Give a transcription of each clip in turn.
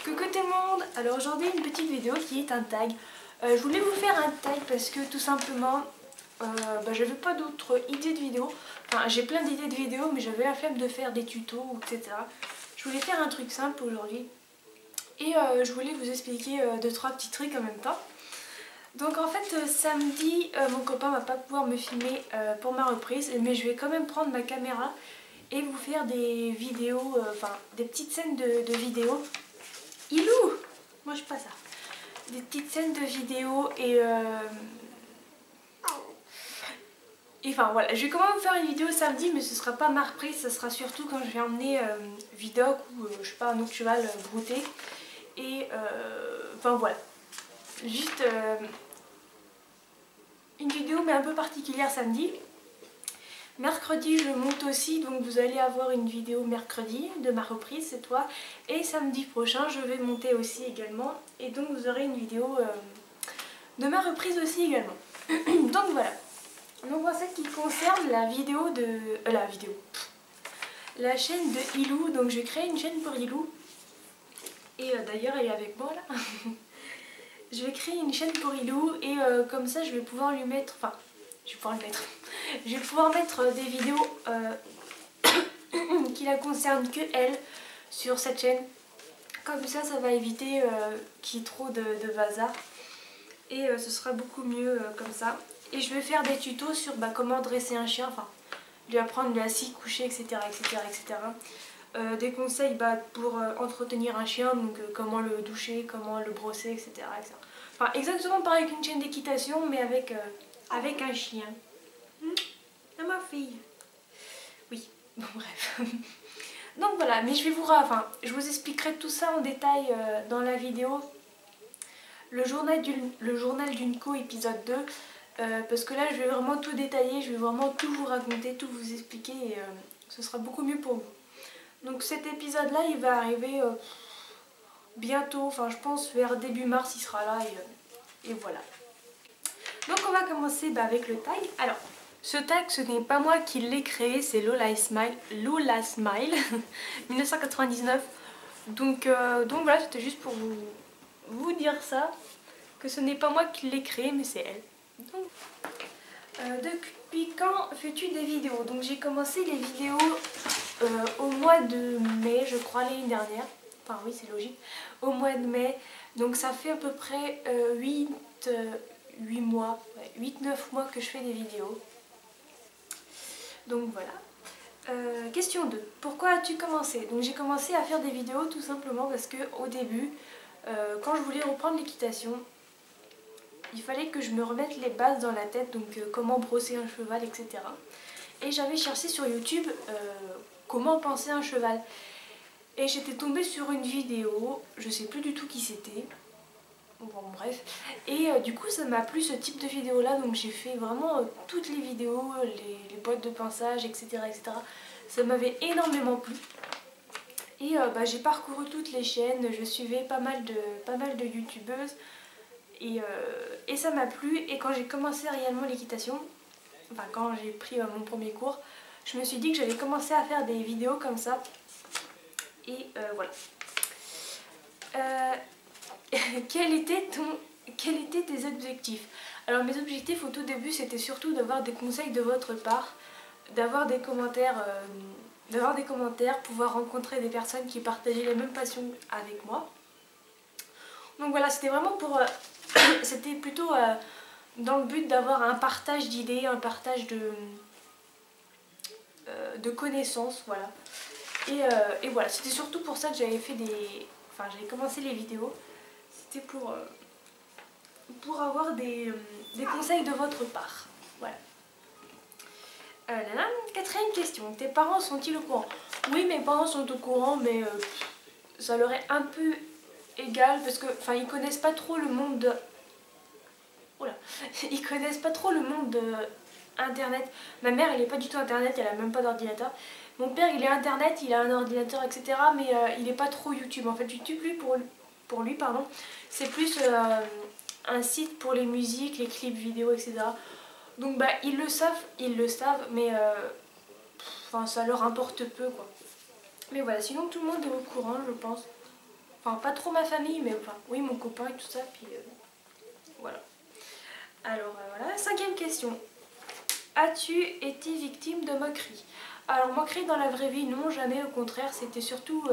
Coucou tout le monde. Alors aujourd'hui une petite vidéo qui est un tag. Je voulais vous faire un tag parce que tout simplement j'avais pas d'autres idées de vidéos. Enfin j'ai plein d'idées de vidéos mais j'avais la flemme de faire des tutos etc. Je voulais faire un truc simple aujourd'hui. Et je voulais vous expliquer 2-3 petits trucs en même temps. Donc en fait samedi mon copain va pas pouvoir me filmer pour ma reprise. Mais je vais quand même prendre ma caméra et vous faire des vidéos, enfin des petites scènes de vidéos. Ilou! Moi je pas ça. Des petites scènes de vidéos et enfin voilà, je vais quand même faire une vidéo samedi mais ce sera pas ma reprise, ce sera surtout quand je vais emmener Vidocq ou je sais pas un autre cheval brouter. Et enfin voilà. Juste une vidéo mais un peu particulière samedi. Mercredi je monte aussi, donc vous allez avoir une vidéo mercredi de ma reprise cette fois. Et samedi prochain je vais monter aussi également. Et donc vous aurez une vidéo de ma reprise aussi également. Donc voilà. Donc en ce qui concerne la vidéo de... la chaîne de Ilou. Donc je vais créer une chaîne pour Ilou. Et d'ailleurs elle est avec moi là. Je vais créer une chaîne pour Ilou et comme ça je vais pouvoir lui mettre... Enfin, je vais pouvoir le mettre... Je vais pouvoir mettre des vidéos qui la concernent que elle sur cette chaîne. Comme ça, ça va éviter qu'il y ait trop de bazar. Et ce sera beaucoup mieux comme ça. Et je vais faire des tutos sur comment dresser un chien. Enfin, lui apprendre, lui assis, coucher, etc. etc., etc. Des conseils pour entretenir un chien. Donc comment le doucher, comment le brosser, etc., etc. Enfin, exactement pareil qu'une chaîne d'équitation, mais avec un chien. À ma fille. Oui, bon bref. Donc voilà, mais je vous expliquerai tout ça en détail dans la vidéo. Le journal d'une co épisode 2. Parce que là je vais vraiment tout détailler, je vais vraiment tout vous raconter, tout vous expliquer et ce sera beaucoup mieux pour vous. Donc cet épisode là il va arriver bientôt, enfin je pense vers début mars il sera là et voilà. Donc on va commencer avec le tag. Alors ce tag ce n'est pas moi qui l'ai créé, c'est Lola Smile 1999. Donc voilà, c'était juste pour vous dire ça, que ce n'est pas moi qui l'ai créé mais c'est elle. Donc, depuis quand fais-tu des vidéos? Donc j'ai commencé les vidéos au mois de mai, je crois, l'année dernière. Enfin oui, c'est logique. Au mois de mai. Donc ça fait à peu près 8 mois, 8-9 mois que je fais des vidéos. Donc voilà. Question 2. Pourquoi as-tu commencé? Donc j'ai commencé à faire des vidéos tout simplement parce que au début, quand je voulais reprendre l'équitation, il fallait que je me remette les bases dans la tête, donc comment brosser un cheval, etc. Et j'avais cherché sur YouTube comment penser un cheval. Et j'étais tombée sur une vidéo, je sais plus du tout qui c'était. Bon bref. Et du coup ça m'a plu ce type de vidéo là, donc j'ai fait vraiment toutes les vidéos, les boîtes de pinçage, etc. etc. Ça m'avait énormément plu. Et j'ai parcouru toutes les chaînes, je suivais pas mal de youtubeuses. Et ça m'a plu, et quand j'ai commencé réellement l'équitation, enfin quand j'ai pris mon premier cours, je me suis dit que j'allais commencer à faire des vidéos comme ça. Et voilà. Quels étaient tes objectifs? Alors mes objectifs au tout début c'était surtout d'avoir des conseils de votre part, d'avoir des commentaires, pouvoir rencontrer des personnes qui partageaient les mêmes passions avec moi. Donc voilà, c'était vraiment pour... c'était plutôt dans le but d'avoir un partage d'idées, un partage de connaissances, voilà. Et voilà, c'était surtout pour ça que j'avais fait j'avais commencé les vidéos. C'était pour avoir des conseils de votre part, voilà. Quatrième question, tes parents sont-ils au courant? Oui, mes parents sont au courant, mais ça leur est un peu égal parce que, ils connaissent pas trop le monde de... Oula, ils connaissent pas trop le monde de internet. Ma mère elle est pas du tout internet, elle a même pas d'ordinateur. Mon père il est internet, il a un ordinateur etc. Mais il est pas trop YouTube. En fait YouTube lui pour lui pardon, c'est plus un site pour les musiques, les clips vidéo etc. Donc ils le savent mais ça leur importe peu quoi. Mais voilà, sinon tout le monde est au courant je pense. Enfin, pas trop ma famille, mais enfin, oui, mon copain et tout ça, puis voilà. Alors voilà, 5e question. As-tu été victime de moqueries? Alors moqueries dans la vraie vie, non, jamais, au contraire, c'était surtout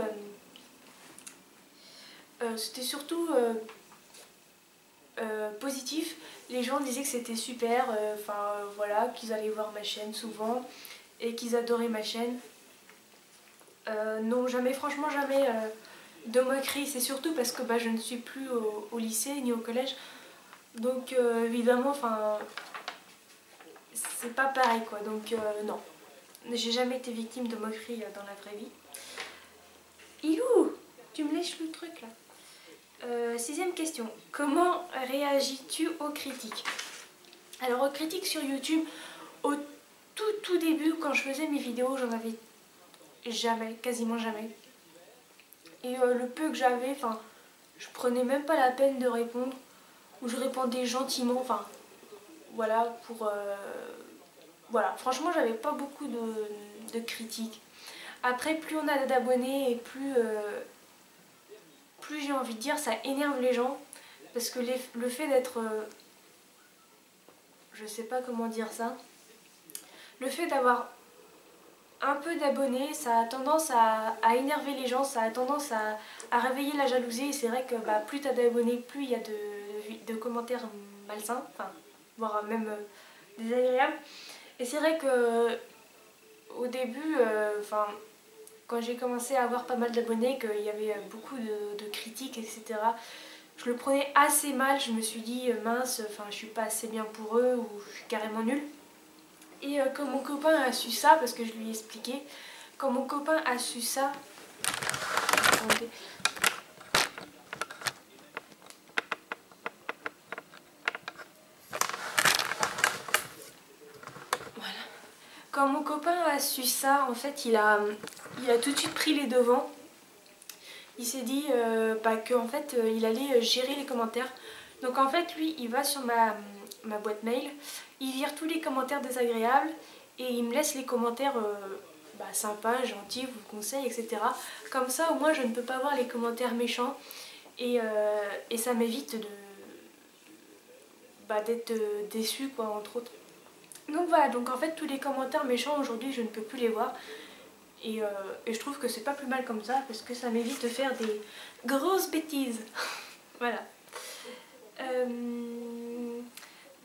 positif. Les gens disaient que c'était super, enfin voilà, qu'ils allaient voir ma chaîne souvent et qu'ils adoraient ma chaîne. Non, jamais, franchement jamais de moqueries, c'est surtout parce que bah, je ne suis plus au lycée ni au collège. Donc évidemment, enfin, c'est pas pareil quoi, donc non. J'ai jamais été victime de moqueries dans la vraie vie. Ilou, tu me lèches le truc là. 6e question. Comment réagis-tu aux critiques? Alors aux critiques sur YouTube, au tout début quand je faisais mes vidéos, j'en avais jamais, quasiment jamais. Et le peu que j'avais, enfin, je prenais même pas la peine de répondre, ou je répondais gentiment, enfin, voilà, pour... voilà, franchement j'avais pas beaucoup de critiques. Après, plus on a d'abonnés et plus j'ai envie de dire, ça énerve les gens. Parce que le fait d'être... je sais pas comment dire ça. Le fait d'avoir un peu d'abonnés, ça a tendance à énerver les gens, ça a tendance à réveiller la jalousie. Et c'est vrai que bah, plus tu as d'abonnés, plus il y a de commentaires malsains, enfin, voire même désagréables. Et c'est vrai que au début, enfin, quand j'ai commencé à avoir pas mal d'abonnés, qu'il y avait beaucoup de critiques, etc., je le prenais assez mal. Je me suis dit, mince, enfin, je suis pas assez bien pour eux, ou je suis carrément nulle. Et quand mon copain a su ça, parce que je lui ai expliqué, quand mon copain a su ça... Attendez. Voilà. Quand mon copain a su ça, en fait, il a tout de suite pris les devants. Il s'est dit bah, qu'en fait, il allait gérer les commentaires. Donc en fait, lui, il va sur ma boîte mail, il vire tous les commentaires désagréables et il me laisse les commentaires bah, sympas, gentils, vous conseille, etc. Comme ça, au moins, je ne peux pas voir les commentaires méchants et ça m'évite bah, d'être déçue, quoi, entre autres. Donc voilà, donc en fait, tous les commentaires méchants, aujourd'hui, je ne peux plus les voir. Et je trouve que c'est pas plus mal comme ça parce que ça m'évite de faire des grosses bêtises. Voilà.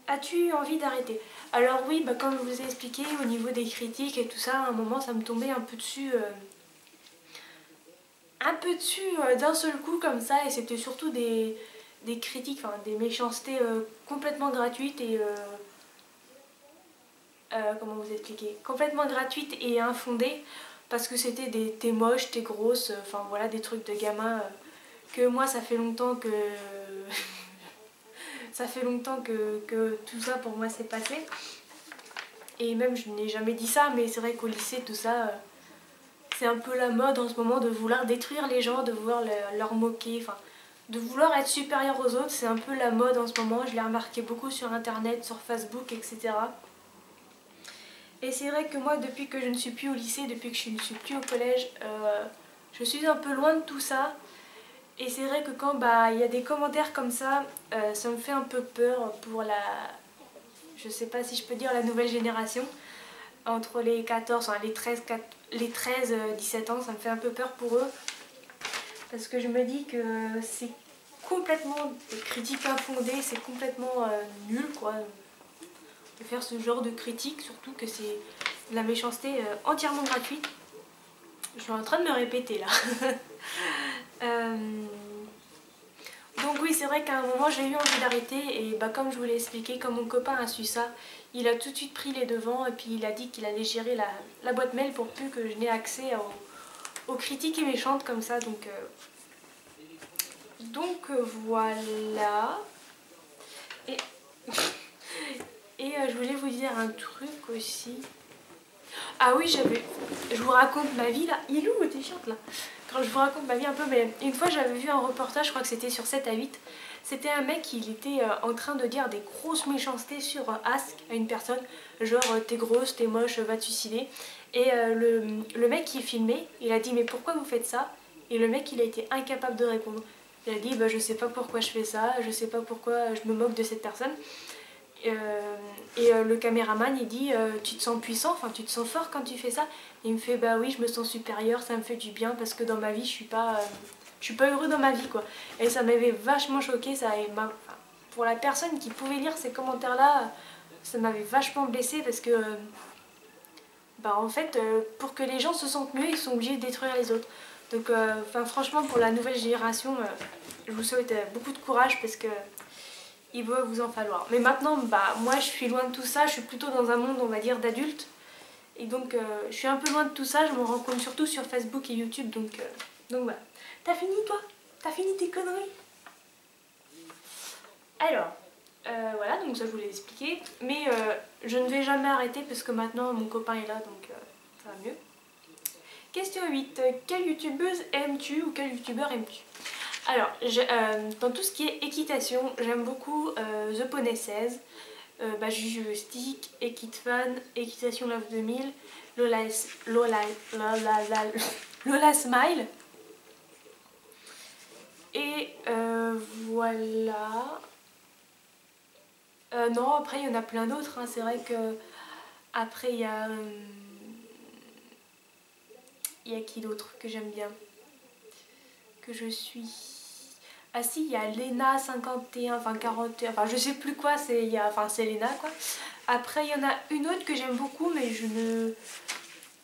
As-tu envie d'arrêter? Alors oui, bah, comme je vous ai expliqué, au niveau des critiques et tout ça, à un moment ça me tombait un peu dessus d'un seul coup comme ça, et c'était surtout des critiques, enfin des méchancetés complètement gratuites et comment vous expliquer, complètement gratuites et infondées, parce que c'était des t'es moche, t'es grosse, enfin voilà, des trucs de gamin que moi ça fait longtemps que ça fait longtemps que tout ça pour moi s'est passé. Et même je n'ai jamais dit ça, mais c'est vrai qu'au lycée tout ça c'est un peu la mode en ce moment de vouloir détruire les gens, de vouloir leur moquer, enfin de vouloir être supérieur aux autres. C'est un peu la mode en ce moment, je l'ai remarqué beaucoup sur internet, sur Facebook, etc. Et c'est vrai que moi, depuis que je ne suis plus au lycée, depuis que je ne suis plus au collège, je suis un peu loin de tout ça. Et c'est vrai que quand bah, y a des commentaires comme ça, ça me fait un peu peur pour la... Je sais pas si je peux dire la nouvelle génération. Entre les 14, enfin les 13 17 ans, ça me fait un peu peur pour eux. Parce que je me dis que c'est complètement des critiques infondées, c'est complètement nul quoi. De faire ce genre de critiques, surtout que c'est de la méchanceté entièrement gratuite. Je suis en train de me répéter là. Donc oui, c'est vrai qu'à un moment j'ai eu envie d'arrêter et bah, comme je vous l'ai expliqué, comme mon copain a su ça, il a tout de suite pris les devants et puis il a dit qu'il allait gérer la boîte mail pour plus que je n'ai accès aux critiques et méchantes comme ça. Donc voilà. Et, je voulais vous dire un truc aussi. Ah oui, je vous raconte ma vie là. Il est où t'es chiante là? Quand je vous raconte ma vie un peu, mais une fois j'avais vu un reportage, je crois que c'était sur 7 à 8. C'était un mec, il était en train de dire des grosses méchancetés sur Ask à une personne. Genre t'es grosse, t'es moche, va te suicider. Et le mec qui filmait, il a dit mais pourquoi vous faites ça? et le mec il a été incapable de répondre. Il a dit bah, je sais pas pourquoi je fais ça, je sais pas pourquoi je me moque de cette personne. Le caméraman il dit tu te sens puissant, enfin tu te sens fort quand tu fais ça. Et il me fait bah oui je me sens supérieur, ça me fait du bien parce que dans ma vie je suis pas heureux dans ma vie quoi. Et ça m'avait vachement choqué, pour la personne qui pouvait lire ces commentaires là, ça m'avait vachement blessée parce que bah en fait pour que les gens se sentent mieux ils sont obligés de détruire les autres. Donc franchement pour la nouvelle génération je vous souhaite beaucoup de courage parce que il va vous en falloir. Mais maintenant, bah, moi je suis loin de tout ça, je suis plutôt dans un monde on va dire d'adultes. Et donc je suis un peu loin de tout ça, je me rends compte surtout sur Facebook et YouTube. Donc voilà. T'as fini toi? T'as fini tes conneries? Alors, voilà, donc ça je vous l'ai expliqué. Mais je ne vais jamais arrêter parce que maintenant mon copain est là, donc ça va mieux. Question 8. Quelle youtubeuse aimes-tu ou quel youtubeur aimes-tu? Alors, dans tout ce qui est équitation, j'aime beaucoup The Poney 16, Juju Stick, Equitfan, Équitation Love 2000, Lola Smile. Et voilà. Non, après il y en a plein d'autres, hein. C'est vrai que après il y a qui d'autre que j'aime bien, que je suis. Ah si, il y a Lena 51, enfin 41, enfin je sais plus quoi, c'est Lena quoi. Après il y en a une autre que j'aime beaucoup mais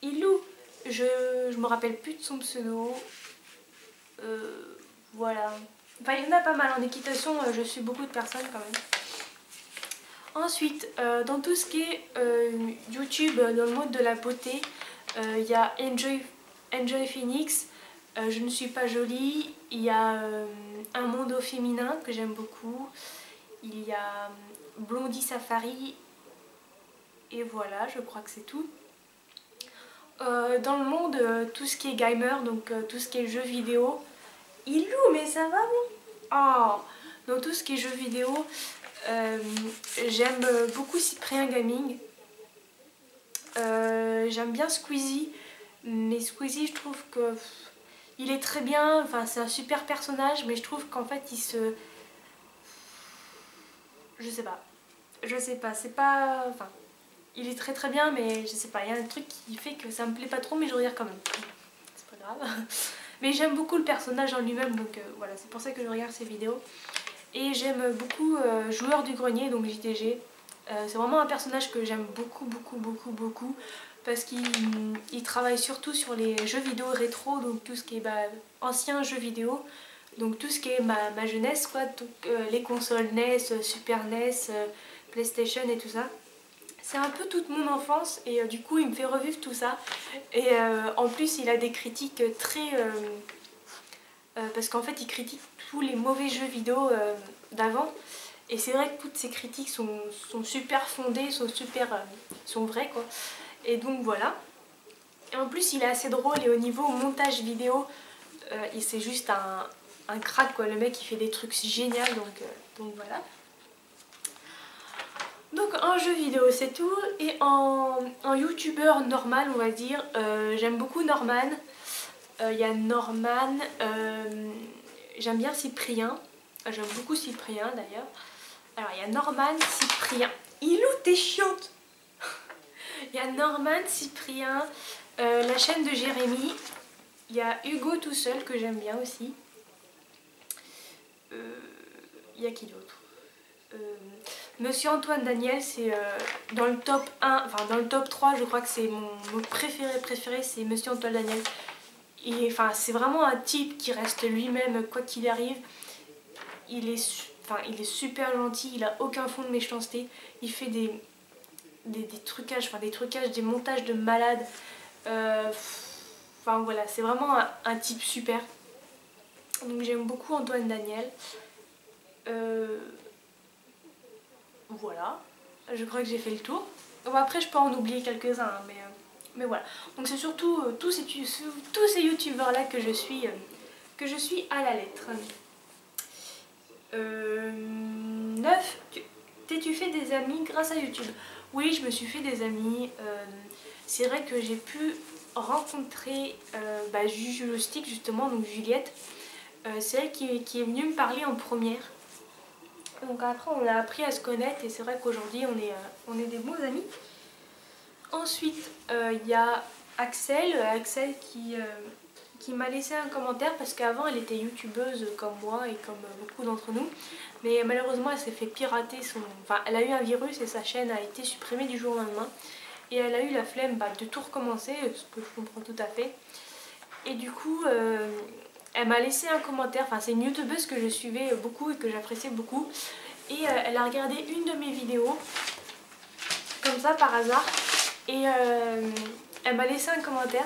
Ilou, je me rappelle plus de son pseudo. Voilà. Enfin il y en a pas mal en équitation, je suis beaucoup de personnes quand même. Ensuite, dans tout ce qui est YouTube, dans le mode de la beauté, il y a Enjoy Phoenix, Je ne suis pas jolie, il y a Un monde au féminin que j'aime beaucoup, il y a Blondie Safari, et voilà, je crois que c'est tout. Dans le monde, tout ce qui est gamer, donc tout ce qui est jeux vidéo, Ilou, mais ça va bon? Oh, dans tout ce qui est jeux vidéo, j'aime beaucoup Cyprien Gaming. J'aime bien Squeezie, mais Squeezie je trouve que il est très bien, enfin c'est un super personnage, mais je trouve qu'en fait il se... Je sais pas, c'est pas... Enfin, il est très très bien, mais je sais pas, il y a un truc qui fait que ça me plaît pas trop, mais je regarde quand même. C'est pas grave. Mais j'aime beaucoup le personnage en lui-même, donc voilà, c'est pour ça que je regarde ses vidéos. Et j'aime beaucoup Joueur du Grenier, donc JTG. C'est vraiment un personnage que j'aime beaucoup parce qu'il travaille surtout sur les jeux vidéo rétro, donc tout ce qui est anciens jeux vidéo, donc tout ce qui est ma jeunesse quoi, donc, les consoles NES, Super NES, PlayStation et tout ça. C'est un peu toute mon enfance et du coup il me fait revivre tout ça. Et en plus il a des critiques très... parce qu'en fait il critique tous les mauvais jeux vidéo d'avant. Et c'est vrai que toutes ces critiques sont super fondées, sont vraies quoi. Et donc voilà. Et en plus il est assez drôle et au niveau montage vidéo, c'est juste un crack quoi. Le mec il fait des trucs géniaux donc voilà. Donc en jeu vidéo c'est tout. Et en youtubeur normal on va dire, j'aime beaucoup Norman. Il y a Norman, j'aime bien Cyprien. J'aime beaucoup Cyprien d'ailleurs. Alors il y a Norman, Cyprien. Ilou t'es chiante. Il y a Norman, Cyprien, la chaîne de Jérémy. Il y a Hugo tout seul que j'aime bien aussi. Il y a qui d'autre? Monsieur Antoine Daniel, c'est dans le top 1, enfin dans le top 3, je crois que c'est mon préféré, c'est Monsieur Antoine Daniel. Et enfin c'est vraiment un type qui reste lui-même quoi qu'il arrive. Il est super gentil, il a aucun fond de méchanceté. Il fait des trucages, des montages de malade. Enfin voilà, c'est vraiment un type super. Donc j'aime beaucoup Antoine Daniel. Voilà, je crois que j'ai fait le tour. Bon, après je peux en oublier quelques-uns, hein, mais voilà. Donc c'est surtout tous ces youtubeurs là que je suis à la lettre. 9. T'es-tu fait des amis grâce à YouTube? Oui, je me suis fait des amis. C'est vrai que j'ai pu rencontrer Juju Stick justement, donc Juliette. C'est elle qui est venue me parler en première. Donc après on a appris à se connaître et c'est vrai qu'aujourd'hui on est des bons amis. Ensuite il y a Axel qui m'a laissé un commentaire parce qu'avant elle était youtubeuse comme moi et comme beaucoup d'entre nous. Mais malheureusement elle s'est fait pirater Enfin elle a eu un virus et sa chaîne a été supprimée du jour au lendemain. Et elle a eu la flemme de tout recommencer, ce que je comprends tout à fait. Et du coup elle m'a laissé un commentaire, enfin c'est une youtubeuse que je suivais beaucoup et que j'appréciais beaucoup. Et elle a regardé une de mes vidéos, comme ça par hasard. Et elle m'a laissé un commentaire.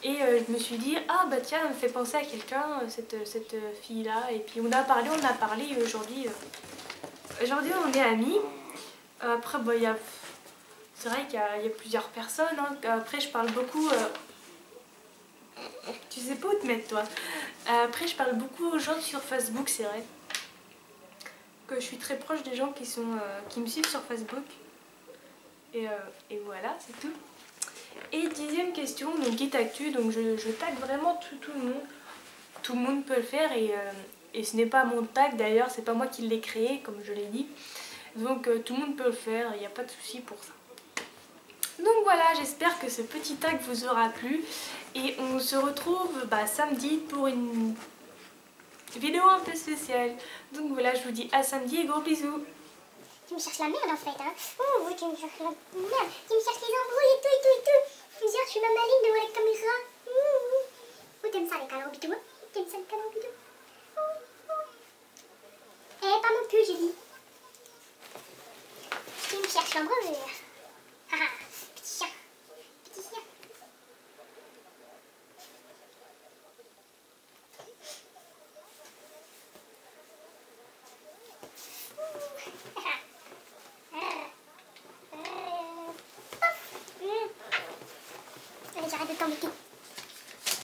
Et je me suis dit, ah bah tiens, elle me fait penser à quelqu'un, cette fille-là. Et puis on a parlé et aujourd'hui on est amis. Après, bah, c'est vrai qu'il y a plusieurs personnes. Hein. Après, je parle beaucoup... Tu sais pas où te mettre, toi. Après, je parle beaucoup aux gens sur Facebook, c'est vrai. Que je suis très proche des gens qui me suivent sur Facebook. Et voilà, c'est tout. Et 10e question, donc Guide Actu, donc je tag vraiment tout le monde. Tout le monde peut le faire et ce n'est pas mon tag d'ailleurs, c'est pas moi qui l'ai créé comme je l'ai dit. Donc tout le monde peut le faire, il n'y a pas de souci pour ça. Donc voilà, j'espère que ce petit tag vous aura plu et on se retrouve samedi pour une vidéo un peu spéciale. Donc voilà, je vous dis à samedi et gros bisous. Tu me cherches la merde en fait, hein. Oh oui, tu me cherches la merde. Tu me cherches les embrouilles et tout. Tu me cherches ma maline devant la caméra. Oh, t'aimes ça les câlins bidou, hein. T'aimes ça les câlins bidou. Eh, pas mon cul, j'ai dit. Tu me cherches l'embrouille. Haha, petit chien. Petit chien. Allez, j'arrête de t'embêter.